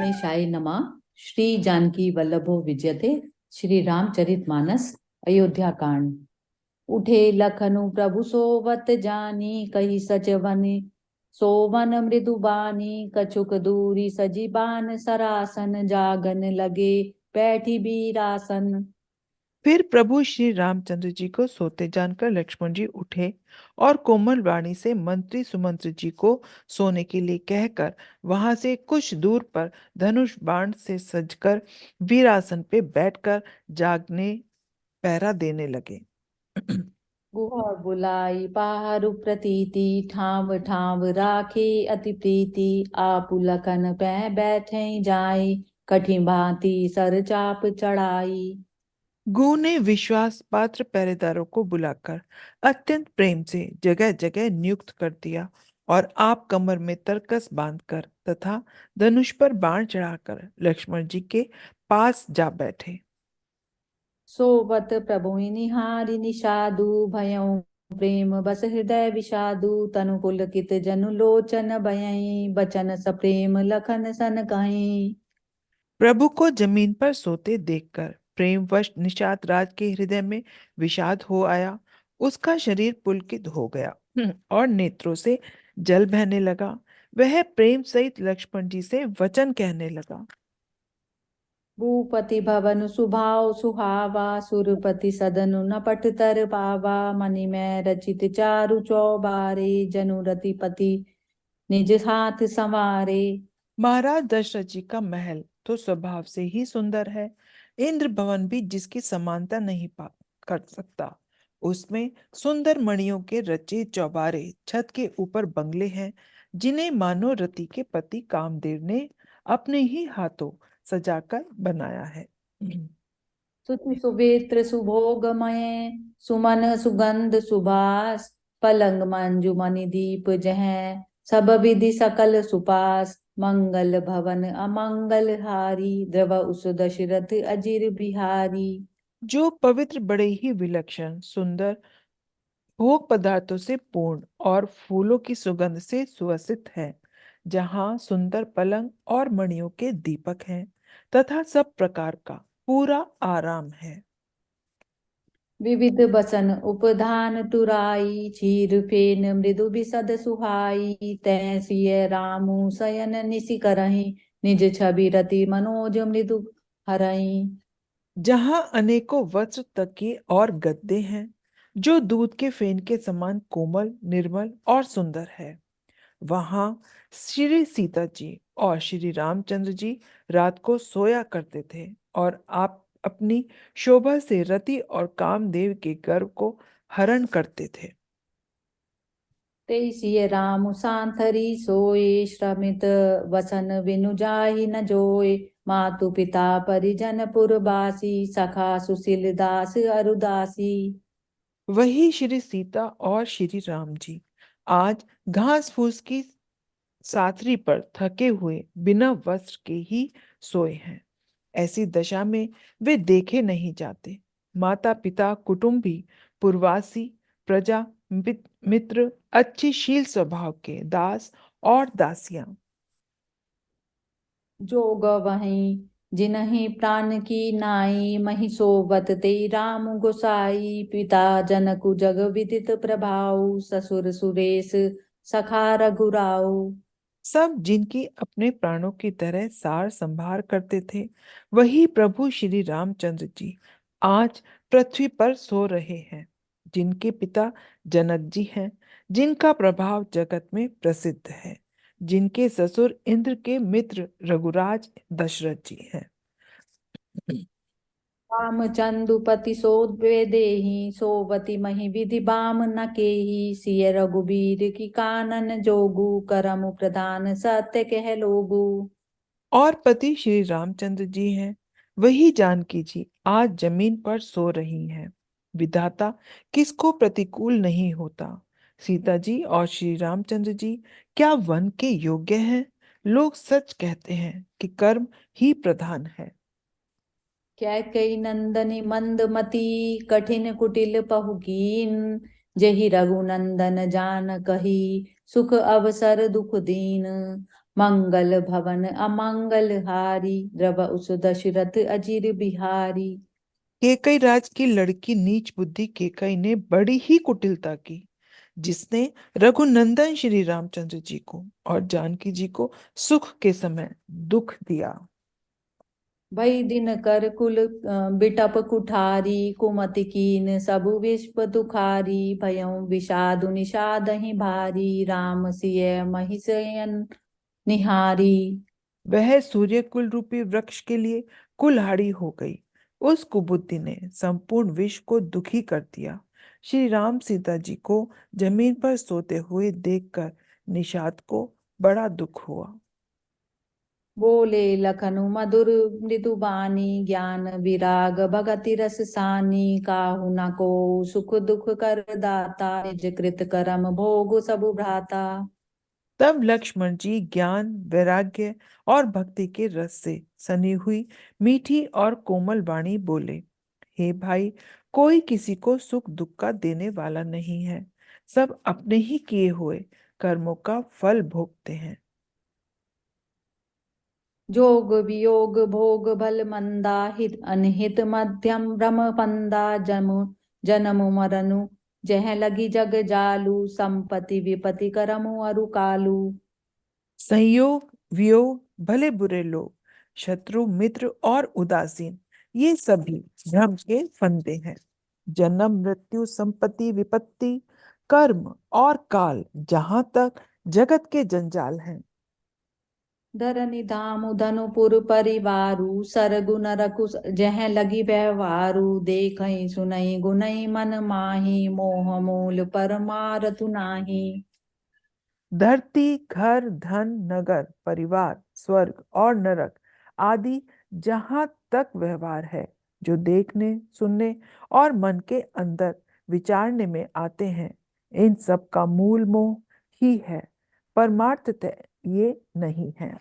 गणेशाय नमः। श्री जानकी वल्लभो विजयते। श्री रामचरितमानस अयोध्या कांड। उठे लखनु प्रभु सोवत जानी, कही सच वनि सोवन मृदुबानी। कछुक दूरी सजीबान सरासन, जागन लगे बैठी बीरासन। फिर प्रभु श्री रामचंद्र जी को सोते जानकर लक्ष्मण जी उठे और कोमल वाणी से मंत्री सुमंत्र जी को सोने के लिए कहकर वहां से कुछ दूर पर धनुष बाण से सजकर वीरासन पे बैठकर जागने पहरा देने लगे। गुहा बुलाई पाहरु प्रतीति, ठाव ठाव राखे अति प्रीति। आपु लखन पै बैठे जाई, कठिन भांति सर चाप चढ़ाई। गु ने विश्वास पात्र पहरेदारों को बुलाकर अत्यंत प्रेम से जगह जगह नियुक्त कर दिया और आप कमर में तरकस बांधकर तथा धनुष पर बाण चढ़ाकर लक्ष्मण जी के पास जा बैठे। सोवत प्रभु निहारि निषादु, भयउ प्रेम बस हृदय विषादु। तनु पुलकित जनु लोचन भयई, बचन सप्रेम लखन सन कहीं। प्रभु को जमीन पर सोते देखकर प्रेमवश निषाद राज के हृदय में विषाद हो आया। उसका शरीर पुलकित हो गया और नेत्रों से जल बहने लगा। वह प्रेम सहित लक्ष्मण जी से वचन कहने लगा। भूपति भवन सुभाव सुहावा, सुरपति सदनु न पट तर पावा। मणि में रचित चारु चौबारे, जनु रतिपति निज हाथ संवारे। महाराज दशरथ जी का महल तो स्वभाव से ही सुंदर है। इंद्र भवन भी जिसकी समानता नहीं पा कर सकता। उसमें सुंदर मणियों के रचे चौबारे, छत के ऊपर बंगले हैं जिन्हें मानो रति के पति कामदेव ने अपने ही हाथों सजाकर बनाया है। सुति सुवेत्र सुभोगमय, सुमन सुगंध सुबास। पलंग मंजुमणि दीप जह, सब विधि सकल सुपास। मंगल भवन अमंगल हारी, द्रव उस दशरथ अजिर बिहारी। जो पवित्र बड़े ही विलक्षण सुंदर भोग पदार्थों से पूर्ण और फूलों की सुगंध से सुवासित है, जहाँ सुंदर पलंग और मणियों के दीपक हैं तथा सब प्रकार का पूरा आराम है। विविध बसन उपधान तुराई, चीर फेन मृदु बिसद सुहाई। तै सिय रामु शयन निसि करहि, निज छवि रति मनोज मृदु हरहि। जहाँ अनेकों वस्त्र तकिए और गद्दे हैं, जो दूध के फेन के समान कोमल, निर्मल और सुंदर है। वहां श्री सीता जी और श्री रामचंद्र जी रात को सोया करते थे और आप अपनी शोभा से रति और कामदेव के गर्व को हरण करते थे। तेई सिय रामु सांथरी सोए, श्रमित वसन बिनु जाहि न जोए। मातु पिता परिजन पुरबासी, सखा सुशील दास अरुदासी। वही श्री सीता और श्री राम जी आज घास फूस की साथरी पर थके हुए बिना वस्त्र के ही सोए हैं। ऐसी दशा में वे देखे नहीं जाते। माता पिता कुटुंबी पुरवासी प्रजा मित्र अच्छी शील स्वभाव के दास और दासियां जोग वहीं जिनहि प्राण की नाई, महि सोवत ते राम गोसाई। पिता जनकु जग विदित प्रभाऊ, ससुर सुरेश सखा रघुराऊ। सब जिनकी अपने प्राणों की तरह सार संभार करते थे, वही प्रभु श्री रामचंद्र जी आज पृथ्वी पर सो रहे हैं। जिनके पिता जनक जी हैं, जिनका प्रभाव जगत में प्रसिद्ध है, जिनके ससुर इंद्र के मित्र रघुराज दशरथ जी हैं। राम चंदुपति सो देहि, सोवती मही विधि बाम न केहि। सिय रघुबीर की कानन जोगु, करम प्रधान सत्य कह लोगु। और पति श्री रामचंद्र जी हैं, वही जानकी जी आज जमीन पर सो रही हैं। विधाता किसको प्रतिकूल नहीं होता। सीता जी और श्री रामचंद्र जी क्या वन के योग्य हैं? लोग सच कहते हैं कि कर्म ही प्रधान है। कैकेयी नंदनी मंदमती, कठिन कुटिल पहुकीन। जहि रघुनंदन जान कही, सुख अवसर दुख दीन। मंगल भवन अमंगल हारी, द्रव उस दशरथ अजीर बिहारी। केकई राज की लड़की नीच बुद्धि केकई ने बड़ी ही कुटिलता की, जिसने रघुनंदन श्री रामचंद्र जी को और जानकी जी को सुख के समय दुख दिया। भई दिन कर कुल बिटप कुठारी, कुमति कीन सबु विश्व दुखारी, भयउ विषादु निषादहि भारी, राम सिय महिषयन निहारी। वह सूर्य कुल रूपी वृक्ष के लिए कुल्हाड़ी हो गई। उस कुबुद्धि ने संपूर्ण विश्व को दुखी कर दिया। श्री राम सीता जी को जमीन पर सोते हुए देखकर निषाद को बड़ा दुख हुआ। बोले लखनु मधुर मृदु बानी, ज्ञान विराग भगति रस सानी, काहू न को सुख दुख कर दाता, निज कृत करम भोग सबु भ्राता। तब लक्ष्मण जी ज्ञान वैराग्य और भक्ति के रस से सनी हुई मीठी और कोमल वाणी बोले, हे भाई, कोई किसी को सुख दुख का देने वाला नहीं है। सब अपने ही किए हुए कर्मों का फल भोगते हैं। जोग वियोग भोग भल मंदा, हित अनहित मध्यम भ्रम पंदा, जमु जन्म मरनु जह लगी जग जालू, संपत्ति विपत्ति करमु अरु कालू। संयोग वियोग भले बुरे लोग, शत्रु मित्र और उदासीन, ये सभी भ्रम के फंदे हैं। जन्म मृत्यु संपत्ति विपत्ति कर्म और काल, जहां तक जगत के जंजाल हैं। धरनि धामु धनुपुर परिवारु, सरगु नरकु जह लगी व्यवहारु, देखहि सुनहि गुनहि मन माहि, मोह मूल परमारतु नाही। धरती घर धन नगर परिवार स्वर्ग और नरक आदि, जहां तक व्यवहार है, जो देखने सुनने और मन के अंदर विचारने में आते हैं, इन सब का मूल मोह ही है। परमार्थतः ये नहीं है।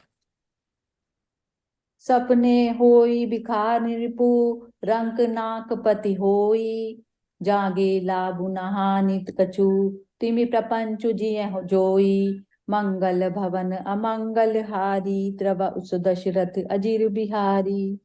सपने होई बिखार निरपु, रंक नाक पति होई, जागे लाभु नहानित कछु, तिमि प्रपंचु जिय जोई, मंगल भवन अमंगल हारी, द्रव उस दशरथ अजीर बिहारी।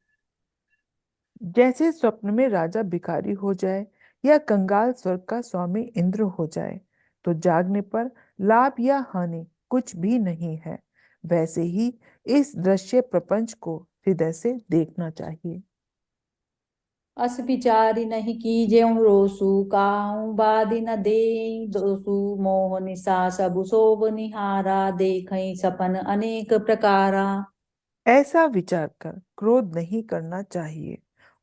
जैसे स्वप्न में राजा भिखारी हो जाए या कंगाल स्वर्ग का स्वामी इंद्र हो जाए, तो जागने पर लाभ या हानि कुछ भी नहीं है, वैसे ही इस दृश्य प्रपंच को हृदय से देखना चाहिए। अस विचारी नहीं कीजेउ रोसु, काहू बादि न देई दोसु, मोह निशा सबु सोभ निहारा, देखई सपन अनेक प्रकारा। ऐसा विचार कर क्रोध नहीं करना चाहिए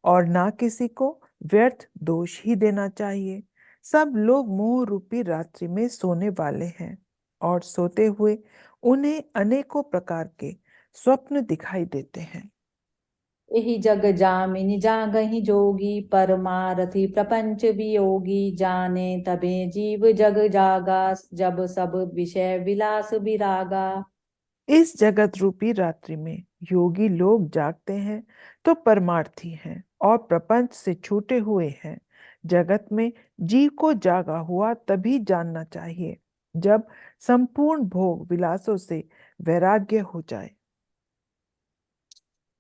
और ना किसी को व्यर्थ दोष ही देना चाहिए। सब लोग मोह रूपी रात्रि में सोने वाले हैं और सोते हुए उन्हें अनेकों प्रकार के स्वप्न दिखाई देते हैं। एहि जग जामिनि जागहि जोगी, परमारथी प्रपंच वियोगी, जाने तबे जीव जग जागा, जब सब विषय विलास विरागा। इस जगत रूपी रात्रि में योगी लोग जागते हैं तो परमार्थी हैं और प्रपंच से छूटे हुए हैं। जगत में जीव को जागा हुआ तभी जानना चाहिए, जब संपूर्ण भोग विलासों से वैराग्य हो जाए।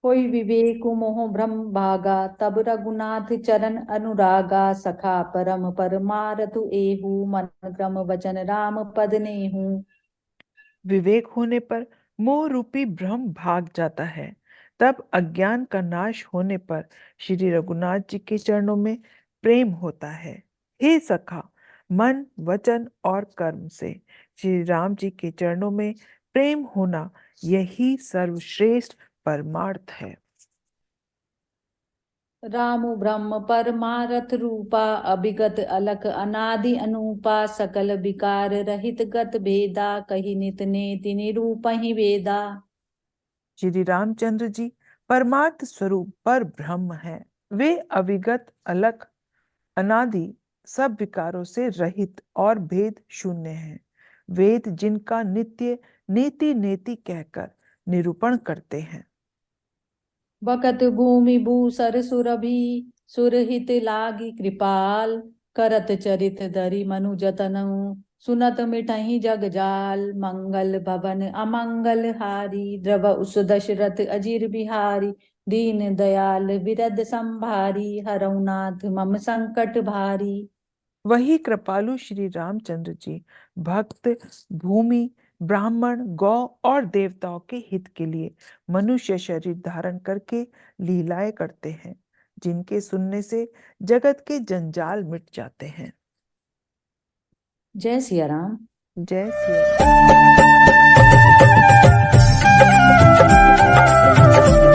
कोई विवेक मोह भ्रम भागा, तब रघुनाथ चरण अनुरागा, सखा परम परमारथु एहू, मन क्रम वचन राम पद नेहू। विवेक होने पर मोह रूपी भ्रम भाग जाता है। तब अज्ञान का नाश होने पर श्री रघुनाथ जी के चरणों में प्रेम होता है। हे सखा, मन वचन और कर्म से श्री राम जी के चरणों में प्रेम होना, यही सर्वश्रेष्ठ परमार्थ है। रामु ब्रह्म परमारथ रूपा, अभिगत अलख अनादि अनूपा, सकल विकार रहित गत भेदा, कही नित नेति निरूपहि वेदा। श्री रामचंद्र जी परमार्थ स्वरूप पर ब्रह्म है। वे अविगत अलख अनादि सब विकारों से रहित और भेद शून्य हैं। वेद जिनका नित्य नेति नेति कहकर निरूपण करते हैं। बकत भूमि भूसर सुरभि, सुरहित लागी कृपाल, करत चरित धरि मनु जतनऊ, सुनत मिटहि जग जाल, मंगल भवन अमंगल हारी। द्रव उस दशरथ अजीर बिहारी, दीन दयाल बिरद संभारी। हरऊ नाथ मम संकट भारी। वही कृपालु श्री रामचंद्र जी भक्त, भूमि, ब्राह्मण, गौ और देवताओं के हित के लिए मनुष्य शरीर धारण करके लीलाएं करते हैं, जिनके सुनने से जगत के जंजाल मिट जाते हैं। जय सिया राम। जय सिया राम।